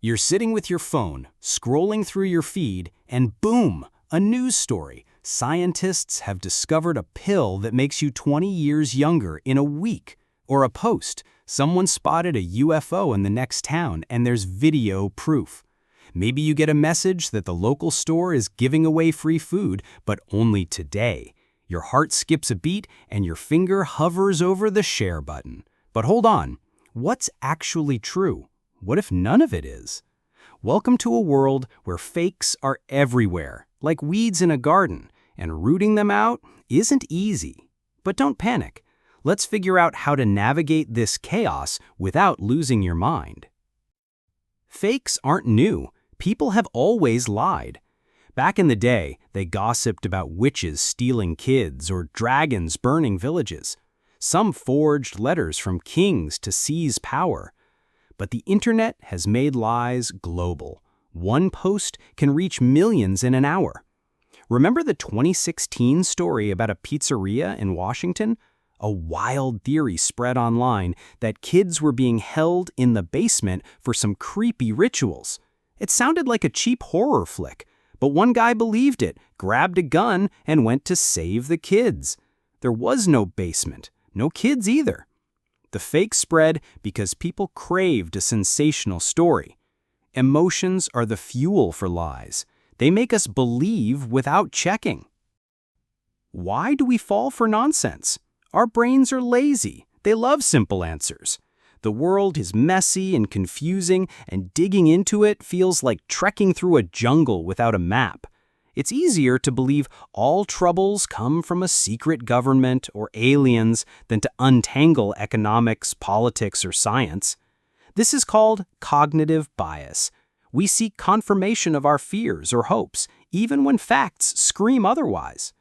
You're sitting with your phone, scrolling through your feed, and boom, a news story. Scientists have discovered a pill that makes you 20 years younger in a week. Or a post, someone spotted a UFO in the next town and there's video proof. Maybe you get a message that the local store is giving away free food, but only today. Your heart skips a beat and your finger hovers over the share button. But hold on, what's actually true? What if none of it is? Welcome to a world where fakes are everywhere, like weeds in a garden, and rooting them out isn't easy. But don't panic. Let's figure out how to navigate this chaos without losing your mind. Fakes aren't new. People have always lied. Back in the day, they gossiped about witches stealing kids or dragons burning villages. Some forged letters from kings to seize power. But the internet has made lies global. One post can reach millions in an hour. Remember the 2016 story about a pizzeria in Washington? A wild theory spread online that kids were being held in the basement for some creepy rituals. It sounded like a cheap horror flick, but one guy believed it, grabbed a gun, and went to save the kids. There was no basement, no kids either. The fake spread because people craved a sensational story. Emotions are the fuel for lies. They make us believe without checking. Why do we fall for nonsense? Our brains are lazy. They love simple answers. The world is messy and confusing, and digging into it feels like trekking through a jungle without a map. It's easier to believe all troubles come from a secret government or aliens than to untangle economics, politics, or science. This is called cognitive bias. We seek confirmation of our fears or hopes, even when facts scream otherwise.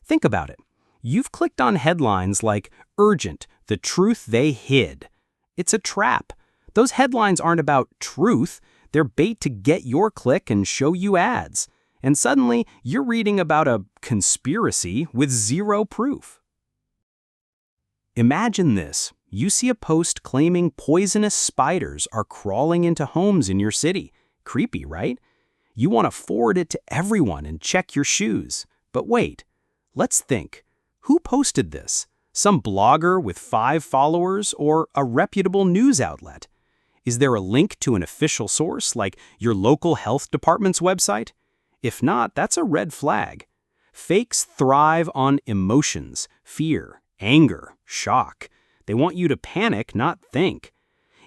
Think about it. You've clicked on headlines like, "Urgent, the truth they hid." It's a trap. Those headlines aren't about truth. They're bait to get your click and show you ads. And suddenly, you're reading about a conspiracy with zero proof. Imagine this. You see a post claiming poisonous spiders are crawling into homes in your city. Creepy, right? You want to forward it to everyone and check your shoes. But wait, let's think. Who posted this? Some blogger with 5 followers or a reputable news outlet? Is there a link to an official source like your local health department's website? If not, that's a red flag. Fakes thrive on emotions, fear, anger, shock. They want you to panic, not think.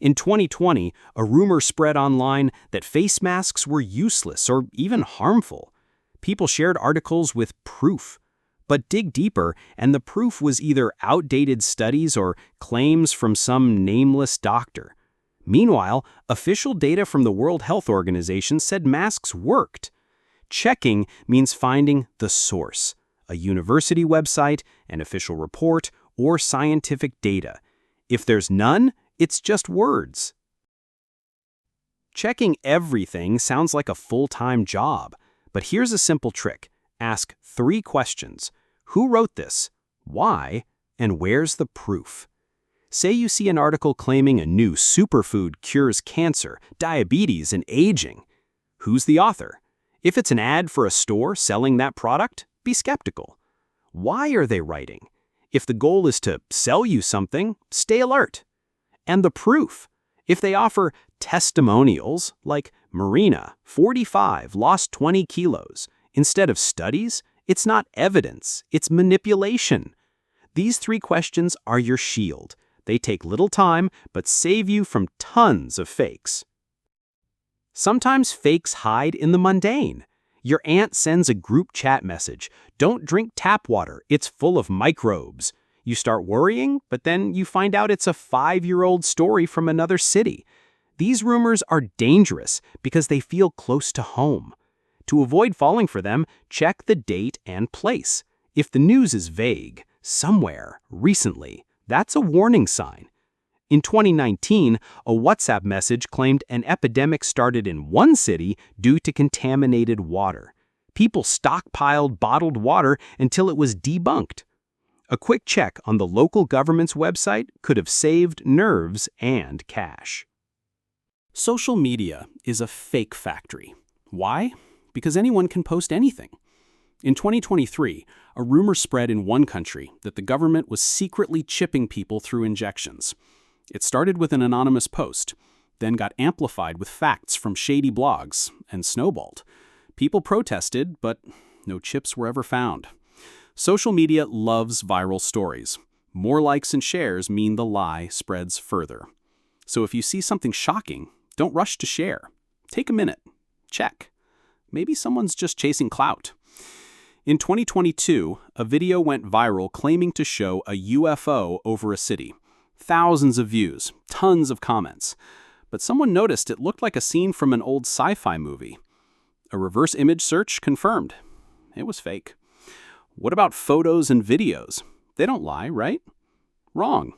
In 2020, a rumor spread online that face masks were useless or even harmful. People shared articles with proof. But dig deeper, and the proof was either outdated studies or claims from some nameless doctor. Meanwhile, official data from the World Health Organization said masks worked. Checking means finding the source, a university website, an official report, or scientific data. If there's none, it's just words. Checking everything sounds like a full-time job, but here's a simple trick. Ask 3 questions. Who wrote this? Why? And where's the proof? Say you see an article claiming a new superfood cures cancer, diabetes, and aging. Who's the author? If it's an ad for a store selling that product, be skeptical. Why are they writing? If the goal is to sell you something, stay alert. And the proof. If they offer testimonials like Marina, 45, lost 20 kilos, instead of studies, it's not evidence, it's manipulation. These 3 questions are your shield. They take little time, but save you from tons of fakes. Sometimes fakes hide in the mundane. Your aunt sends a group chat message, "Don't drink tap water, it's full of microbes." You start worrying, but then you find out it's a 5-year-old story from another city. These rumors are dangerous because they feel close to home. To avoid falling for them, check the date and place. If the news is vague, somewhere, recently, that's a warning sign. In 2019, a WhatsApp message claimed an epidemic started in one city due to contaminated water. People stockpiled bottled water until it was debunked. A quick check on the local government's website could have saved nerves and cash. Social media is a fake factory. Why? Because anyone can post anything. In 2023, a rumor spread in one country that the government was secretly chipping people through injections. It started with an anonymous post, then got amplified with facts from shady blogs, and snowballed. People protested, but no chips were ever found. Social media loves viral stories. More likes and shares mean the lie spreads further. So if you see something shocking, don't rush to share. Take a minute. Check. Maybe someone's just chasing clout. In 2022, a video went viral claiming to show a UFO over a city. Thousands of views, tons of comments. But someone noticed it looked like a scene from an old sci-fi movie. A reverse image search confirmed. It was fake. What about photos and videos? They don't lie, right? Wrong.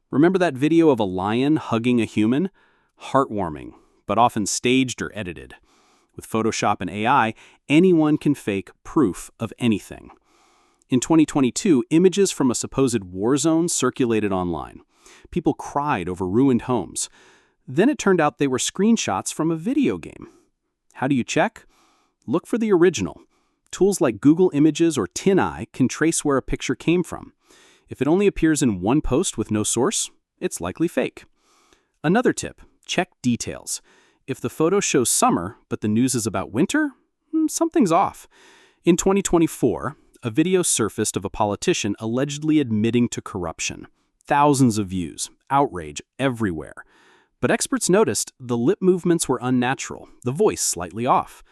Remember that video of a lion hugging a human? Heartwarming, but often staged or edited. With Photoshop and AI, anyone can fake proof of anything. In 2022, images from a supposed war zone circulated online. People cried over ruined homes. Then it turned out they were screenshots from a video game. How do you check? Look for the original. Tools like Google Images or TinEye can trace where a picture came from. If it only appears in one post with no source, it's likely fake. Another tip, check details. If the photo shows summer, but the news is about winter, something's off. In 2024, a video surfaced of a politician allegedly admitting to corruption. Thousands of views, outrage everywhere. But experts noticed the lip movements were unnatural, the voice slightly off.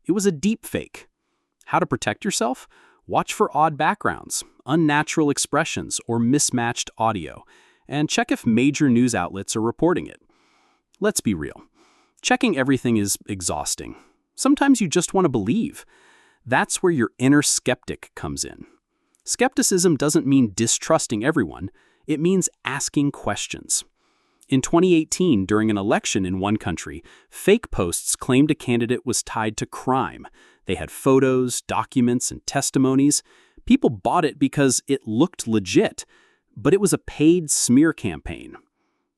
It was a deepfake. How to protect yourself? Watch for odd backgrounds, unnatural expressions, or mismatched audio, and check if major news outlets are reporting it. Let's be real. Checking everything is exhausting. Sometimes you just want to believe. That's where your inner skeptic comes in. Skepticism doesn't mean distrusting everyone. It means asking questions. In 2018, during an election in one country, fake posts claimed a candidate was tied to crime. They had photos, documents, and testimonies. People bought it because it looked legit, but it was a paid smear campaign.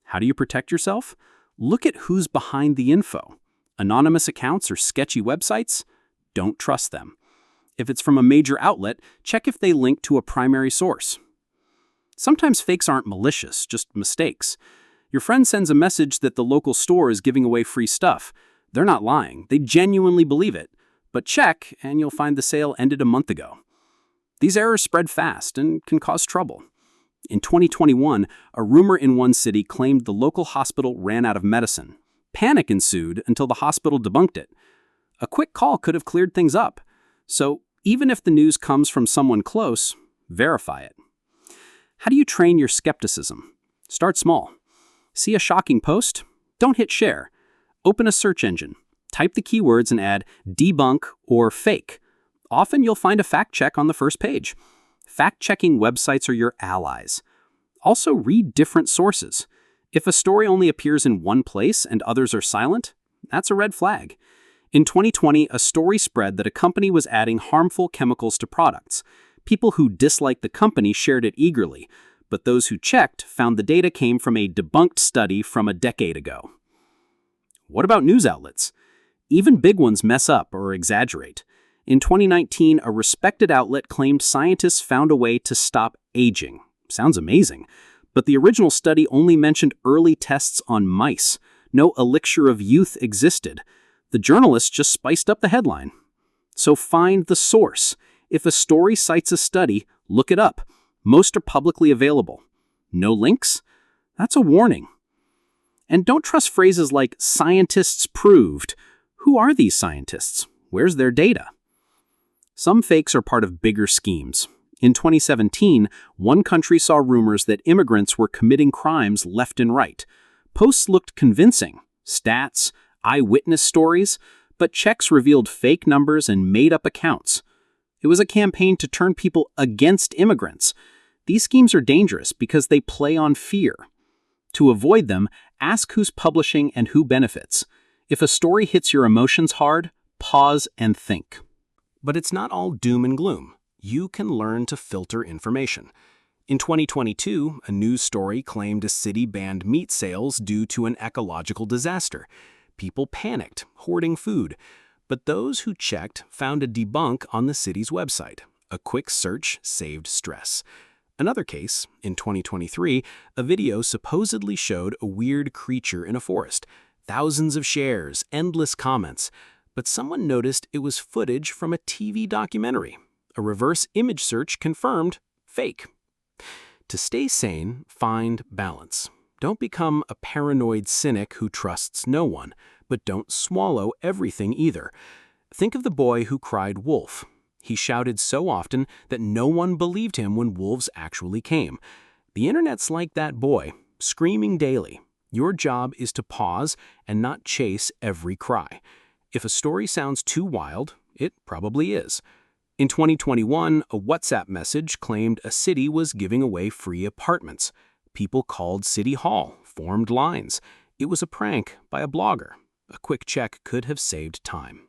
How do you protect yourself? Look at who's behind the info. Anonymous accounts or sketchy websites? Don't trust them. If it's from a major outlet, check if they link to a primary source. Sometimes fakes aren't malicious, just mistakes. Your friend sends a message that the local store is giving away free stuff. They're not lying. They genuinely believe it. But check, and you'll find the sale ended a month ago. These errors spread fast and can cause trouble. In 2021, a rumor in one city claimed the local hospital ran out of medicine. Panic ensued until the hospital debunked it. A quick call could have cleared things up. So even if the news comes from someone close, verify it. How do you train your skepticism? Start small. See a shocking post? Don't hit share. Open a search engine. Type the keywords and add debunk or fake. Often you'll find a fact check on the first page. Fact-checking websites are your allies. Also read different sources. If a story only appears in one place and others are silent, that's a red flag. In 2020, a story spread that a company was adding harmful chemicals to products. People who disliked the company shared it eagerly, but those who checked found the data came from a debunked study from a decade ago. What about news outlets? Even big ones mess up or exaggerate. In 2019, a respected outlet claimed scientists found a way to stop aging. Sounds amazing. But the original study only mentioned early tests on mice. No elixir of youth existed. The journalists just spiced up the headline. So find the source. If a story cites a study, look it up. Most are publicly available. No links? That's a warning. And don't trust phrases like scientists proved. Who are these scientists? Where's their data? Some fakes are part of bigger schemes. In 2017, one country saw rumors that immigrants were committing crimes left and right. Posts looked convincing, stats, eyewitness stories, but checks revealed fake numbers and made-up accounts. It was a campaign to turn people against immigrants. These schemes are dangerous because they play on fear. To avoid them, ask who's publishing and who benefits. If a story hits your emotions hard, pause and think. But it's not all doom and gloom. You can learn to filter information. In 2022, a news story claimed a city banned meat sales due to an ecological disaster. People panicked, hoarding food. But those who checked found a debunk on the city's website. A quick search saved stress. Another case, in 2023, a video supposedly showed a weird creature in a forest. Thousands of shares, endless comments. But someone noticed it was footage from a TV documentary. A reverse image search confirmed fake. To stay sane, find balance. Don't become a paranoid cynic who trusts no one, but don't swallow everything either. Think of the boy who cried wolf. He shouted so often that no one believed him when wolves actually came. The internet's like that boy, screaming daily. Your job is to pause and not chase every cry. If a story sounds too wild, it probably is. In 2021, a WhatsApp message claimed a city was giving away free apartments. People called City Hall, formed lines. It was a prank by a blogger. A quick check could have saved time.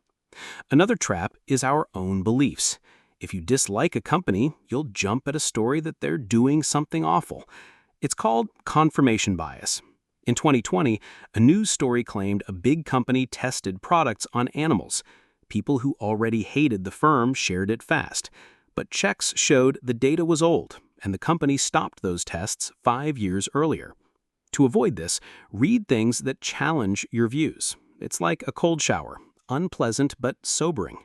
Another trap is our own beliefs. If you dislike a company, you'll jump at a story that they're doing something awful. It's called confirmation bias. In 2020, a news story claimed a big company tested products on animals. People who already hated the firm shared it fast. But checks showed the data was old, and the company stopped those tests 5 years earlier. To avoid this, read things that challenge your views. It's like a cold shower. Unpleasant but sobering.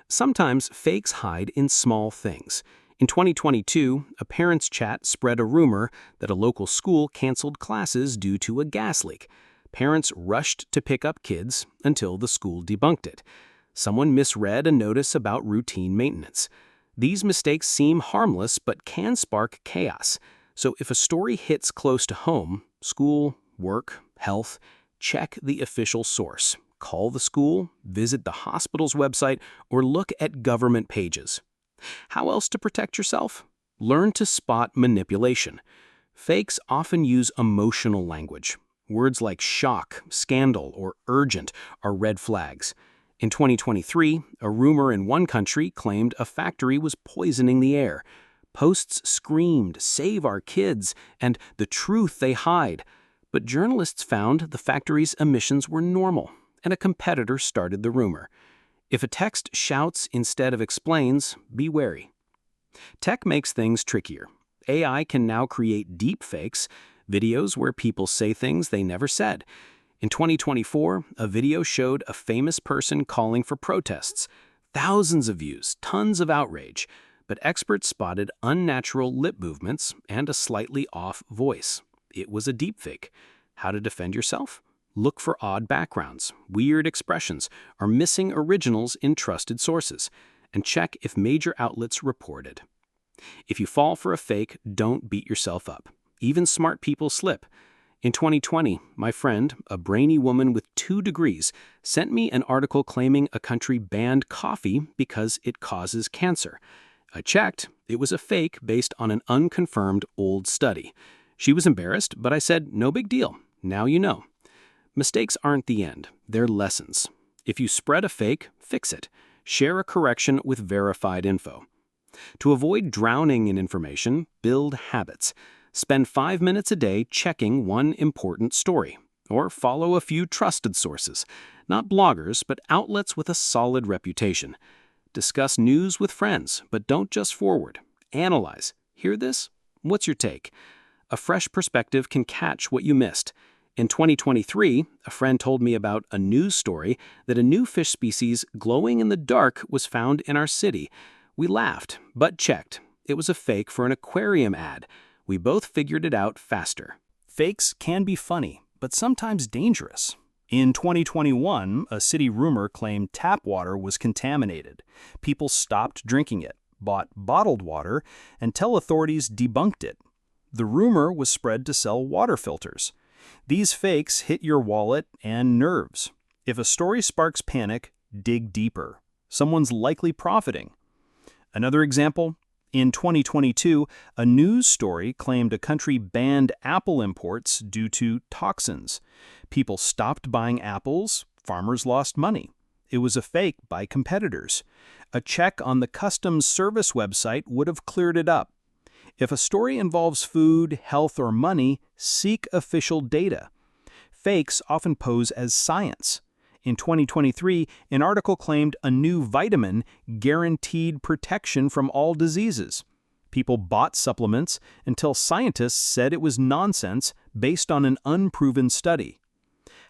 Sometimes fakes hide in small things. In 2022, a parents' chat spread a rumor that a local school canceled classes due to a gas leak. Parents rushed to pick up kids until the school debunked it. Someone misread a notice about routine maintenance. These mistakes seem harmless but can spark chaos. So if a story hits close to home, school, work, health, check the official source. Call the school, visit the hospital's website, or look at government pages. How else to protect yourself? Learn to spot manipulation. Fakes often use emotional language. Words like shock, scandal, or urgent are red flags. In 2023, a rumor in one country claimed a factory was poisoning the air. Posts screamed, "Save our kids," and "the truth they hide." But journalists found the factory's emissions were normal, and a competitor started the rumor. If a text shouts instead of explains, be wary. Tech makes things trickier. AI can now create deepfakes, videos where people say things they never said. In 2024, a video showed a famous person calling for protests. Thousands of views, tons of outrage. But experts spotted unnatural lip movements and a slightly off voice. It was a deepfake. How to defend yourself? Look for odd backgrounds, weird expressions, or missing originals in trusted sources, and check if major outlets reported. If you fall for a fake, don't beat yourself up. Even smart people slip. In 2020, my friend, a brainy woman with 2 degrees, sent me an article claiming a country banned coffee because it causes cancer. I checked. It was a fake based on an unconfirmed old study. She was embarrassed, but I said, no big deal. Now you know. Mistakes aren't the end, they're lessons. If you spread a fake, fix it. Share a correction with verified info. To avoid drowning in information, build habits. Spend 5 minutes a day checking one important story. Or follow a few trusted sources. Not bloggers, but outlets with a solid reputation. Discuss news with friends, but don't just forward. Analyze. Hear this? What's your take? A fresh perspective can catch what you missed. In 2023, a friend told me about a news story that a new fish species glowing in the dark was found in our city. We laughed, but checked. It was a fake for an aquarium ad. We both figured it out faster. Fakes can be funny, but sometimes dangerous. In 2021, a city rumor claimed tap water was contaminated. People stopped drinking it, bought bottled water, until authorities debunked it. The rumor was spread to sell water filters. These fakes hit your wallet and nerves. If a story sparks panic, dig deeper. Someone's likely profiting. Another example, in 2022, a news story claimed a country banned apple imports due to toxins. People stopped buying apples, farmers lost money. It was a fake by competitors. A check on the customs service website would have cleared it up. If a story involves food, health, or money, seek official data. Fakes often pose as science. In 2023, an article claimed a new vitamin guaranteed protection from all diseases. People bought supplements until scientists said it was nonsense based on an unproven study.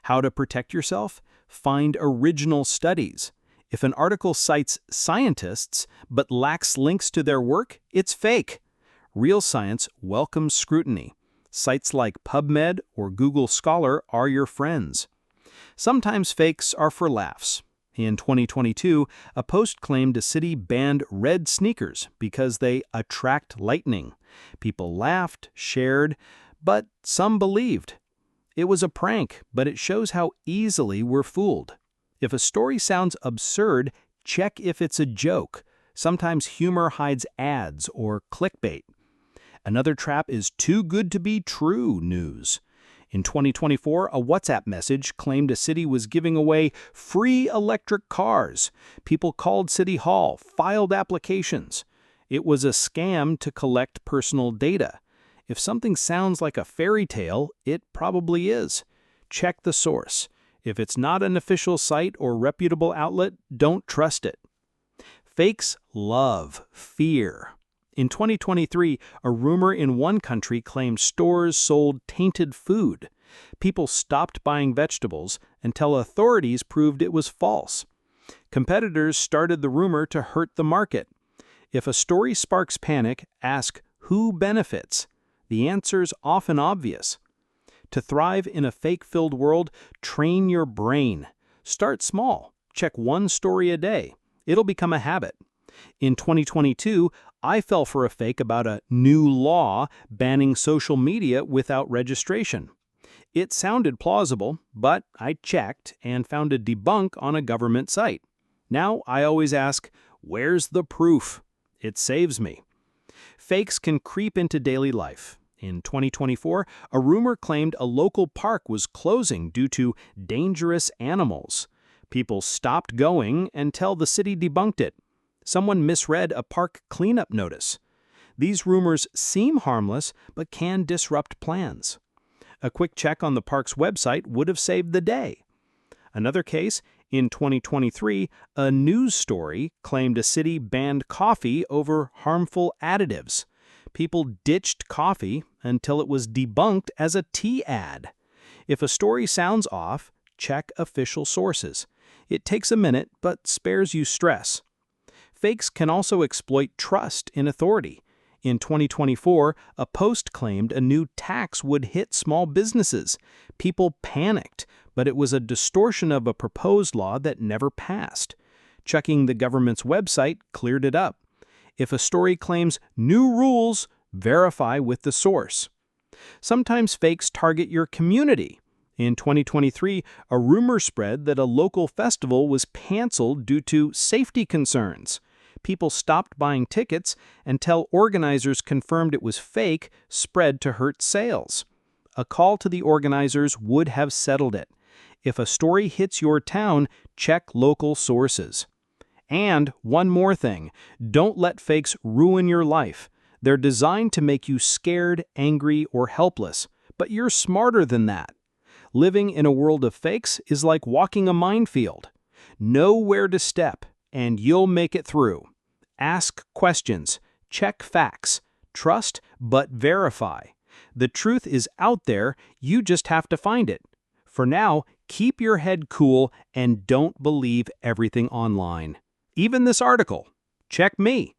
How to protect yourself? Find original studies. If an article cites scientists but lacks links to their work, it's fake. Real science welcomes scrutiny. Sites like PubMed or Google Scholar are your friends. Sometimes fakes are for laughs. In 2022, a post claimed a city banned red sneakers because they attract lightning. People laughed, shared, but some believed. It was a prank, but it shows how easily we're fooled. If a story sounds absurd, check if it's a joke. Sometimes humor hides ads or clickbait. Another trap is too good to be true news. In 2024, a WhatsApp message claimed a city was giving away free electric cars. People called City Hall, filed applications. It was a scam to collect personal data. If something sounds like a fairy tale, it probably is. Check the source. If it's not an official site or reputable outlet, don't trust it. Fakes love fear. In 2023, a rumor in one country claimed stores sold tainted food. People stopped buying vegetables until authorities proved it was false. Competitors started the rumor to hurt the market. If a story sparks panic, ask who benefits. The answer's often obvious. To thrive in a fake-filled world, train your brain. Start small. Check one story a day. It'll become a habit. In 2022, I fell for a fake about a new law banning social media without registration. It sounded plausible, but I checked and found a debunk on a government site. Now I always ask, where's the proof? It saves me. Fakes can creep into daily life. In 2024, a rumor claimed a local park was closing due to dangerous animals. People stopped going until the city debunked it. Someone misread a park cleanup notice. These rumors seem harmless, but can disrupt plans. A quick check on the park's website would have saved the day. Another case, in 2023, a news story claimed a city banned coffee over harmful additives. People ditched coffee until it was debunked as a tea ad. If a story sounds off, check official sources. It takes a minute, but spares you stress. Fakes can also exploit trust in authority. In 2024, a post claimed a new tax would hit small businesses. People panicked, but it was a distortion of a proposed law that never passed. Checking the government's website cleared it up. If a story claims new rules, verify with the source. Sometimes fakes target your community. In 2023, a rumor spread that a local festival was canceled due to safety concerns. People stopped buying tickets until organizers confirmed it was fake, spread to hurt sales. A call to the organizers would have settled it. If a story hits your town, check local sources. And one more thing, don't let fakes ruin your life. They're designed to make you scared, angry, or helpless, but you're smarter than that. Living in a world of fakes is like walking a minefield. Know where to step, and you'll make it through. Ask questions, check facts, trust but verify. The truth is out there, you just have to find it. For now, keep your head cool and don't believe everything online. Even this article. Check me.